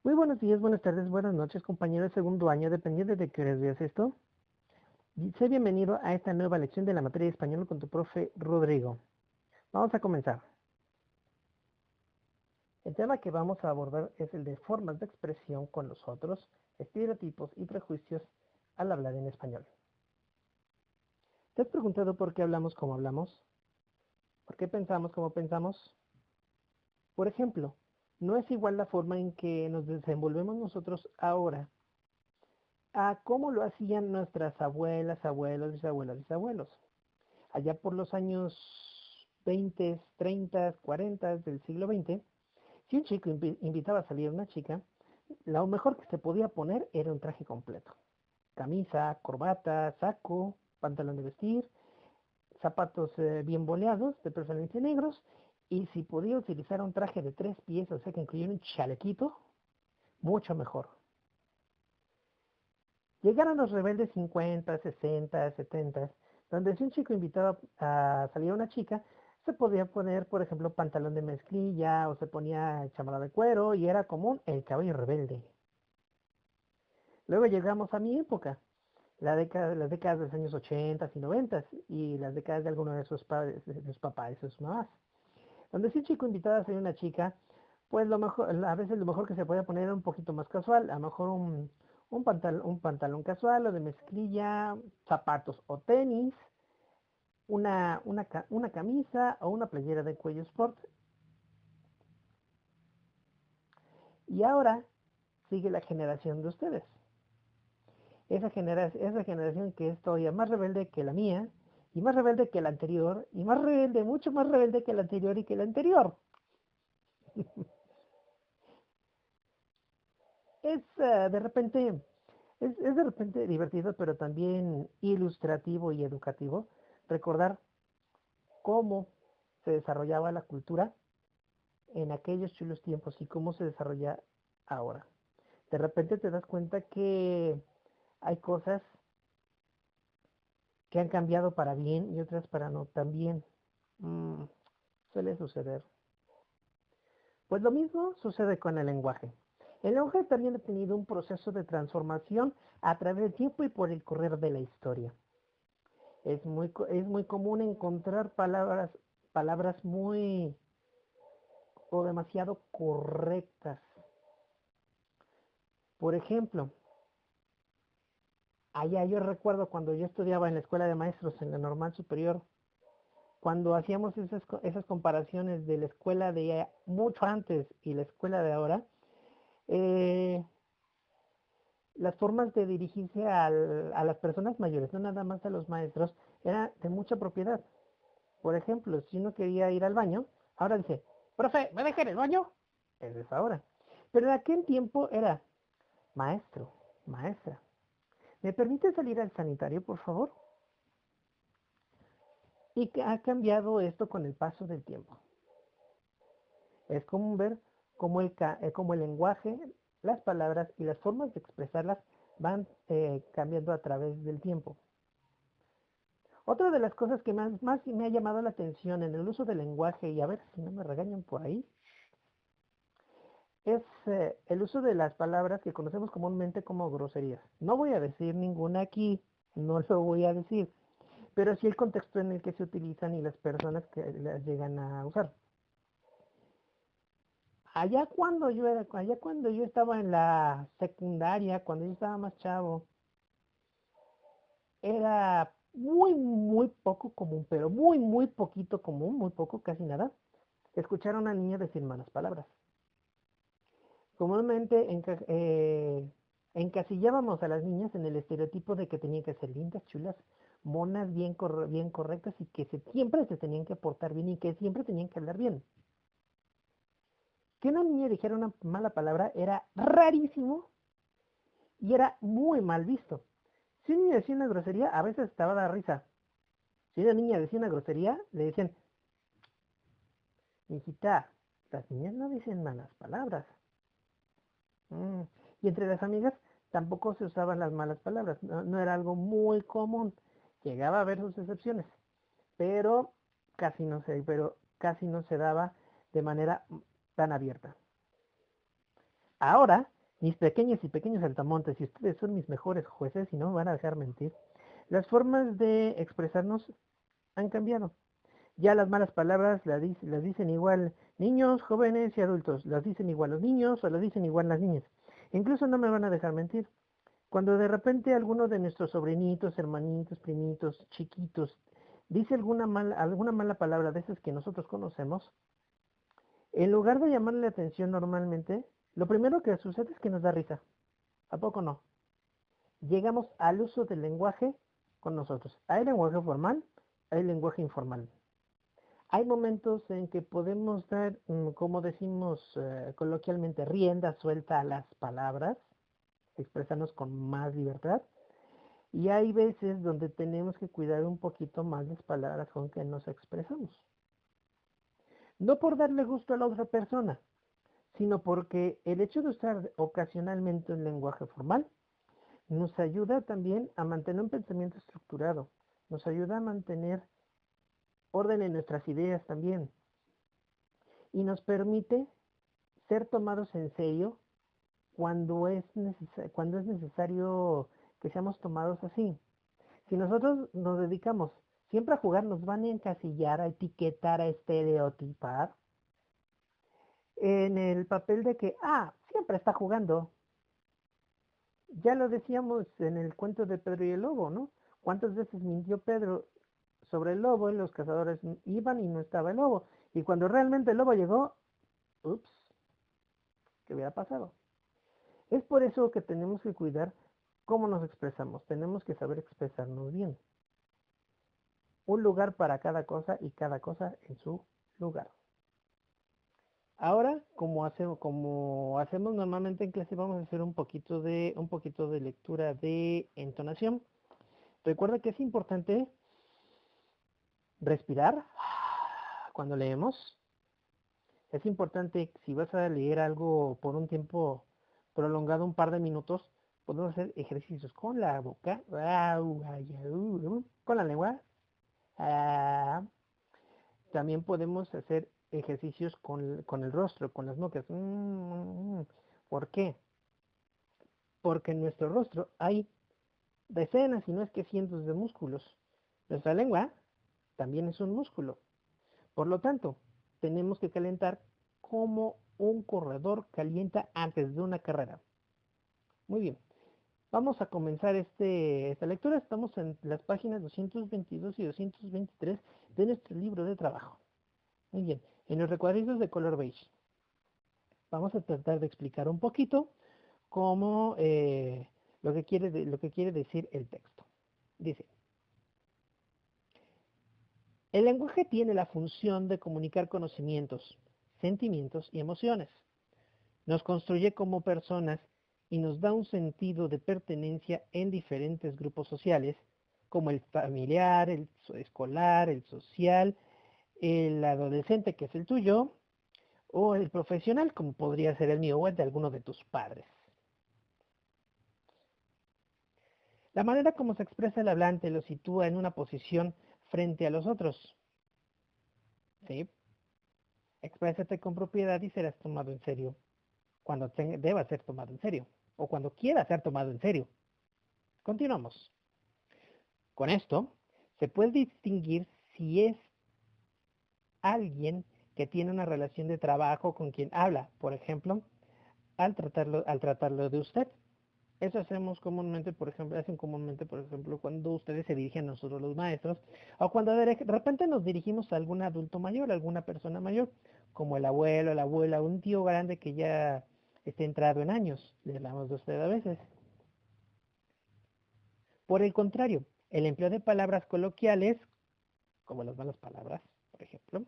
Muy buenos días, buenas tardes, buenas noches, compañeros de segundo año, dependiendo de qué horas veas esto. Sé bienvenido a esta nueva lección de la materia de español con tu profe Rodrigo. Vamos a comenzar. El tema que vamos a abordar es el de formas de expresión con los otros, estereotipos y prejuicios al hablar en español. ¿Te has preguntado por qué hablamos como hablamos? ¿Por qué pensamos como pensamos? Por ejemplo, no es igual la forma en que nos desenvolvemos nosotros ahora a cómo lo hacían nuestras abuelas, abuelos, bisabuelas, bisabuelos. Allá por los años 20, 30, 40 del siglo XX, si un chico invitaba a salir a una chica, lo mejor que se podía poner era un traje completo. Camisa, corbata, saco, pantalón de vestir, zapatos bien boleados, de preferencia negros, y si podía utilizar un traje de 3 piezas, o sea que incluía un chalequito, mucho mejor. Llegaron los rebeldes 50, 60, 70, donde si un chico invitaba a salir a una chica, se podía poner, por ejemplo, pantalón de mezclilla o se ponía chamarra de cuero y era común el caballo rebelde. Luego llegamos a mi época, las décadas de los años 80 y 90 y las décadas de algunos de sus padres, de sus papás y sus mamás, donde si un chico invitaba a salir a una chica, pues lo mejor, a veces lo mejor que se podía poner era un poquito más casual, a lo mejor un pantalón casual o de mezclilla, zapatos o tenis, una camisa o una playera de cuello sport. Y ahora sigue la generación de ustedes. Esa generación que es todavía más rebelde que la mía, y más rebelde que la anterior, y más rebelde, mucho más rebelde que la anterior y que la anterior. Es de repente es de repente divertido, pero también ilustrativo y educativo recordar cómo se desarrollaba la cultura en aquellos chulos tiempos y cómo se desarrolla ahora. De repente te das cuenta que hay cosas que han cambiado para bien y otras para no tan bien. Mm, Suele suceder. Pues lo mismo sucede con el lenguaje. El lenguaje también ha tenido un proceso de transformación a través del tiempo y por el correr de la historia. Es muy común encontrar palabras muy o demasiado correctas. Por ejemplo, allá yo recuerdo cuando yo estudiaba en la escuela de maestros en la normal superior, cuando hacíamos esas comparaciones de la escuela de mucho antes y la escuela de ahora, eh, las formas de dirigirse a las personas mayores, no nada más a los maestros, era de mucha propiedad. Por ejemplo, si uno quería ir al baño, ahora dice, profe, ¿me deja en el baño? Eso es ahora. Pero en aquel tiempo era, maestro, maestra, ¿me permite salir al sanitario, por favor? Y que ha cambiado esto con el paso del tiempo. Es común ver cómo el lenguaje, las palabras y las formas de expresarlas van cambiando a través del tiempo. Otra de las cosas que más me ha llamado la atención en el uso del lenguaje, y a ver si no me regañan por ahí, es el uso de las palabras que conocemos comúnmente como groserías. No voy a decir ninguna aquí, no lo voy a decir, pero sí el contexto en el que se utilizan y las personas que las llegan a usar. Allá cuando yo estaba en la secundaria, cuando yo estaba más chavo, era muy, muy poco común, pero muy, muy poquito común, muy poco, casi nada, escuchar a una niña decir malas palabras. Comúnmente encasillábamos a las niñas en el estereotipo de que tenían que ser lindas, chulas, monas, bien correctas y que siempre se tenían que portar bien y que siempre tenían que hablar bien. Que una niña dijera una mala palabra era rarísimo y era muy mal visto. Si un niño decía una grosería, a veces estaba de risa. Si una niña decía una grosería, le decían, hijita, las niñas no dicen malas palabras. Mm. Y entre las amigas tampoco se usaban las malas palabras, no era algo muy común. Llegaba a haber sus excepciones, pero casi no se daba de manera tan abierta. Ahora Mis pequeñas y pequeños saltamontes, y ustedes son mis mejores jueces y no me van a dejar mentir, las formas de expresarnos han cambiado. Ya las malas palabras las dicen igual niños, jóvenes y adultos. Las dicen igual los niños o las dicen igual las niñas. Incluso no me van a dejar mentir. Cuando de repente alguno de nuestros sobrinitos, hermanitos, primitos, chiquitos, dice alguna mala palabra de esas que nosotros conocemos, en lugar de llamarle la atención normalmente, lo primero que sucede es que nos da risa. ¿A poco no? Llegamos al uso del lenguaje con nosotros. Hay lenguaje formal, hay lenguaje informal. Hay momentos en que podemos dar, como decimos coloquialmente, rienda suelta a las palabras, expresarnos con más libertad. Y hay veces donde tenemos que cuidar un poquito más las palabras con que nos expresamos. No por darle gusto a la otra persona, sino porque el hecho de usar ocasionalmente un lenguaje formal nos ayuda también a mantener un pensamiento estructurado, nos ayuda a mantener orden en nuestras ideas también y nos permite ser tomados en serio cuando es necesario que seamos tomados así. Si nosotros nos dedicamos siempre a jugar, nos van a encasillar, a etiquetar, a estereotipar en el papel de que, siempre está jugando. Ya lo decíamos en el cuento de Pedro y el Lobo, ¿no? ¿Cuántas veces mintió Pedro sobre el lobo y los cazadores iban y no estaba el lobo? Y cuando realmente el lobo llegó, ups, ¿qué hubiera pasado? Es por eso que tenemos que cuidar cómo nos expresamos. Tenemos que saber expresarnos bien. Un lugar para cada cosa y cada cosa en su lugar. Ahora, como hacemos normalmente en clase, vamos a hacer un poquito de lectura de entonación. Recuerda que es importante respirar cuando leemos. Es importante, si vas a leer algo por un tiempo prolongado, un par de minutos, podemos hacer ejercicios con la boca, con la lengua. También podemos hacer ejercicios con el rostro, con las muecas. ¿Por qué? Porque en nuestro rostro hay decenas, si no es que cientos de músculos. Nuestra lengua también es un músculo. Por lo tanto, tenemos que calentar como un corredor calienta antes de una carrera. Muy bien. Vamos a comenzar esta lectura. Estamos en las páginas 222 y 223 de nuestro libro de trabajo. Muy bien. En los recuadritos de color beige. Vamos a tratar de explicar un poquito cómo lo que quiere decir el texto. Dice, el lenguaje tiene la función de comunicar conocimientos, sentimientos y emociones. Nos construye como personas y nos da un sentido de pertenencia en diferentes grupos sociales, como el familiar, el escolar, el social, el adolescente, que es el tuyo, o el profesional, como podría ser el mío, o el de alguno de tus padres. La manera como se expresa el hablante lo sitúa en una posición frente a los otros. ¿Sí? Exprésate con propiedad y serás tomado en serio cuando deba ser tomado en serio o cuando quiera ser tomado en serio. Continuamos. Con esto se puede distinguir si es alguien que tiene una relación de trabajo con quien habla, por ejemplo, al tratarlo de usted. Eso hacen comúnmente, por ejemplo, cuando ustedes se dirigen a nosotros los maestros, o cuando de repente nos dirigimos a algún adulto mayor, a alguna persona mayor, como el abuelo, la abuela, un tío grande que ya esté entrado en años, le hablamos de usted a veces. Por el contrario, el empleo de palabras coloquiales, como las malas palabras, por ejemplo,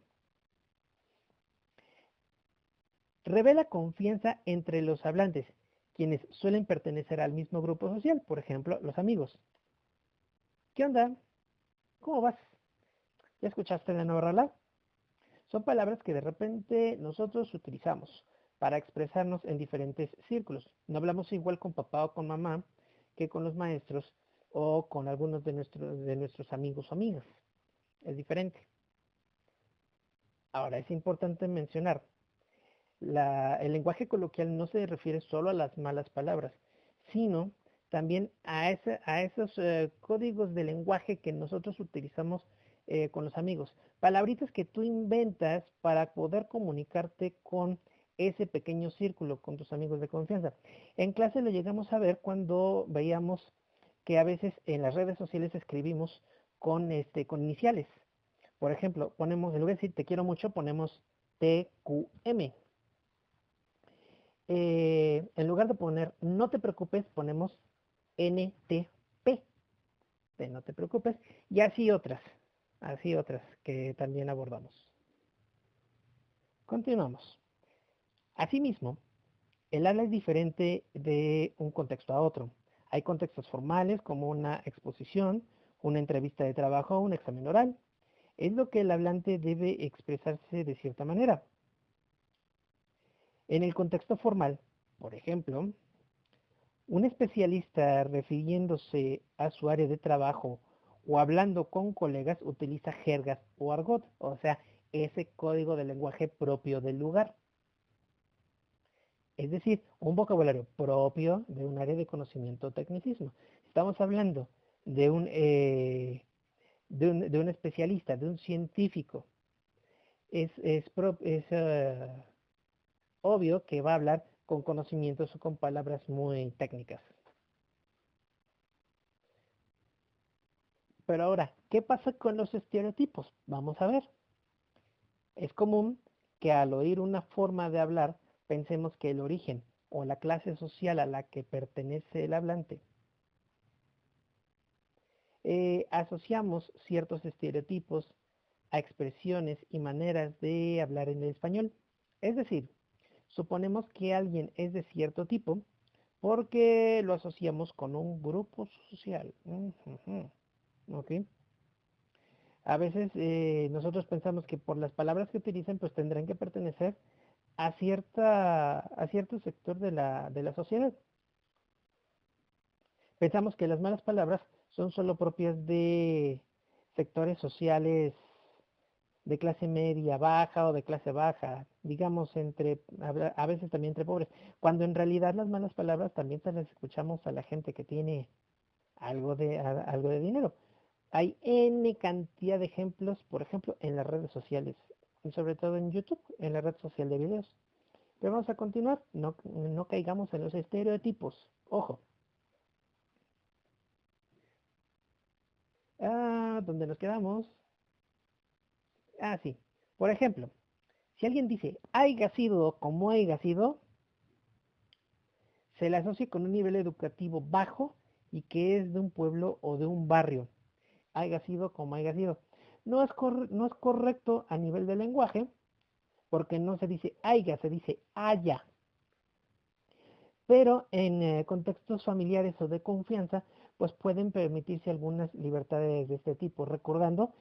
revela confianza entre los hablantes, quienes suelen pertenecer al mismo grupo social, por ejemplo, los amigos. ¿Qué onda? ¿Cómo vas? ¿Ya escuchaste la nueva rola? Son palabras que de repente nosotros utilizamos para expresarnos en diferentes círculos. No hablamos igual con papá o con mamá que con los maestros o con algunos de nuestros amigos o amigas. Es diferente. Ahora, es importante mencionar, el lenguaje coloquial no se refiere solo a las malas palabras, sino también a esos códigos de lenguaje que nosotros utilizamos con los amigos. Palabritas que tú inventas para poder comunicarte con ese pequeño círculo, con tus amigos de confianza. En clase lo llegamos a ver cuando veíamos que a veces en las redes sociales escribimos con iniciales. Por ejemplo, ponemos, en lugar de decir te quiero mucho, ponemos TQM. En lugar de poner no te preocupes, ponemos NTP, de no te preocupes, y así otras que también abordamos. Continuamos. Asimismo, el habla es diferente de un contexto a otro. Hay contextos formales como una exposición, una entrevista de trabajo o un examen oral. Es lo que el hablante debe expresarse de cierta manera. En el contexto formal, por ejemplo, un especialista refiriéndose a su área de trabajo o hablando con colegas utiliza jergas o argot, o sea, ese código de lenguaje propio del lugar. Es decir, un vocabulario propio de un área de conocimiento o tecnicismo. Estamos hablando de un especialista, de un científico. Es obvio que va a hablar con conocimientos o con palabras muy técnicas. Pero ahora, ¿qué pasa con los estereotipos? Vamos a ver. Es común que al oír una forma de hablar pensemos que el origen o la clase social a la que pertenece el hablante asociamos ciertos estereotipos a expresiones y maneras de hablar en el español. Es decir, suponemos que alguien es de cierto tipo porque lo asociamos con un grupo social. ¿Ok? A veces nosotros pensamos que por las palabras que utilizan pues tendrán que pertenecer a cierto sector de la sociedad. Pensamos que las malas palabras son solo propias de sectores sociales de clase media baja o de clase baja, digamos a veces también entre pobres, cuando en realidad las malas palabras también se las escuchamos a la gente que tiene algo de dinero. Hay N cantidad de ejemplos, por ejemplo, en las redes sociales, y sobre todo en YouTube, en la red social de videos. Pero vamos a continuar, no caigamos en los estereotipos. Ojo. ¿Dónde nos quedamos? Sí. Por ejemplo, si alguien dice haya sido como haya sido, se le asocia con un nivel educativo bajo y que es de un pueblo o de un barrio. Haya sido como haya sido. No es correcto a nivel de lenguaje, porque no se dice haya, se dice haya. Pero en contextos familiares o de confianza, pues pueden permitirse algunas libertades de este tipo, recordando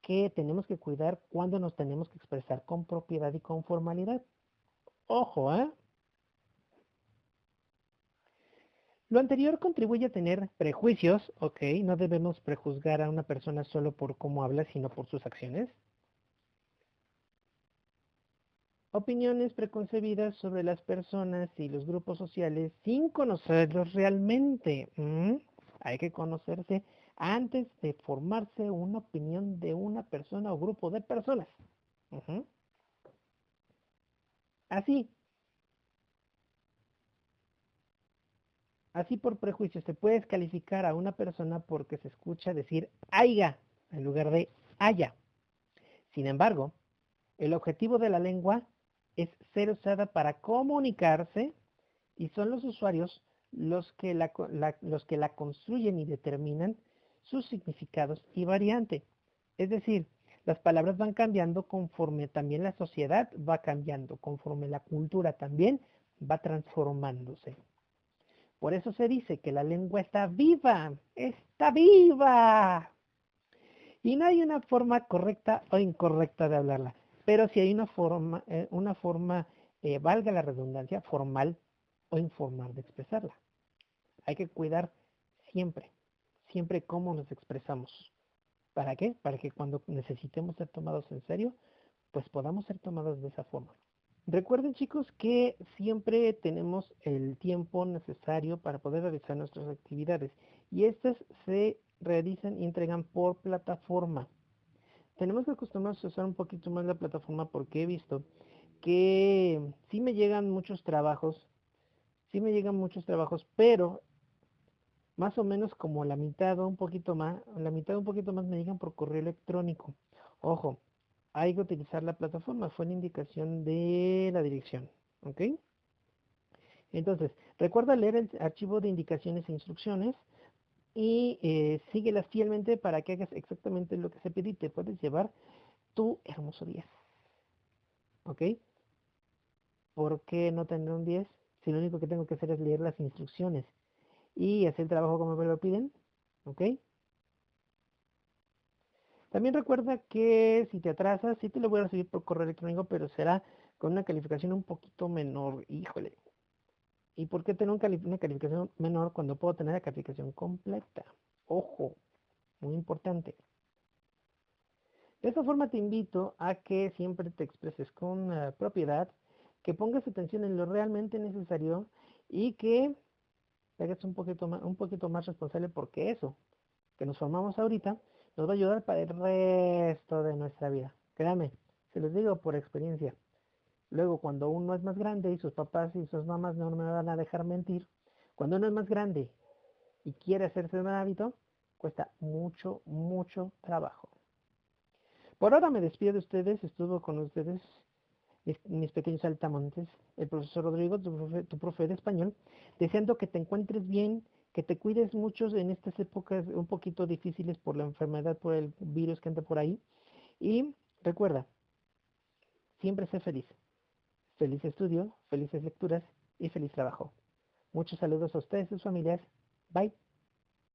que tenemos que cuidar cuando nos tenemos que expresar con propiedad y con formalidad. Ojo, ¿eh? Lo anterior contribuye a tener prejuicios, ok, no debemos prejuzgar a una persona solo por cómo habla, sino por sus acciones. Opiniones preconcebidas sobre las personas y los grupos sociales sin conocerlos realmente. Hay que conocerse antes de formarse una opinión de una persona o grupo de personas. Así, así por prejuicio se puede descalificar a una persona porque se escucha decir aiga en lugar de haya. Sin embargo, el objetivo de la lengua es ser usada para comunicarse y son los usuarios los que la construyen y determinan sus significados y variante. Es decir, las palabras van cambiando conforme también la sociedad va cambiando, conforme la cultura también va transformándose. Por eso se dice que la lengua está viva, está viva. Y no hay una forma correcta o incorrecta de hablarla, pero sí hay una forma, valga la redundancia, formal o informal de expresarla. Hay que cuidar siempre, siempre cómo nos expresamos. ¿Para qué? Para que cuando necesitemos ser tomados en serio, pues podamos ser tomados de esa forma. Recuerden chicos que siempre tenemos el tiempo necesario para poder realizar nuestras actividades y estas se realizan y entregan por plataforma. Tenemos que acostumbrarnos a usar un poquito más la plataforma porque he visto que sí me llegan muchos trabajos, pero más o menos como la mitad o un poquito más, me llegan por correo electrónico. Ojo, hay que utilizar la plataforma, fue la indicación de la dirección, ¿ok? Entonces, recuerda leer el archivo de indicaciones e instrucciones y síguelas fielmente para que hagas exactamente lo que se pide y te puedes llevar tu hermoso 10, ¿ok? ¿Por qué no tener un 10? Si lo único que tengo que hacer es leer las instrucciones y hacer el trabajo como me lo piden, ¿ok? También recuerda que si te atrasas, sí te lo voy a recibir por correo electrónico, pero será con una calificación un poquito menor. Híjole. ¿Y por qué tener una calificación menor cuando puedo tener la calificación completa? Ojo, muy importante. De esta forma te invito a que siempre te expreses con propiedad, que pongas atención en lo realmente necesario y que te hagas un poquito más responsable porque eso que nos formamos ahorita nos va a ayudar para el resto de nuestra vida. Créame, se los digo por experiencia. Luego, cuando uno es más grande y sus papás y sus mamás no me van a dejar mentir, cuando uno es más grande y quiere hacerse un hábito, cuesta mucho, mucho trabajo. Por ahora me despido de ustedes, estuvo con ustedes mis pequeños saltamontes, el profesor Rodrigo, tu profe de español, deseando que te encuentres bien, que te cuides mucho en estas épocas un poquito difíciles por la enfermedad, por el virus que anda por ahí. Y recuerda, siempre sé feliz. Feliz estudio, felices lecturas y feliz trabajo. Muchos saludos a ustedes y sus familias. Bye.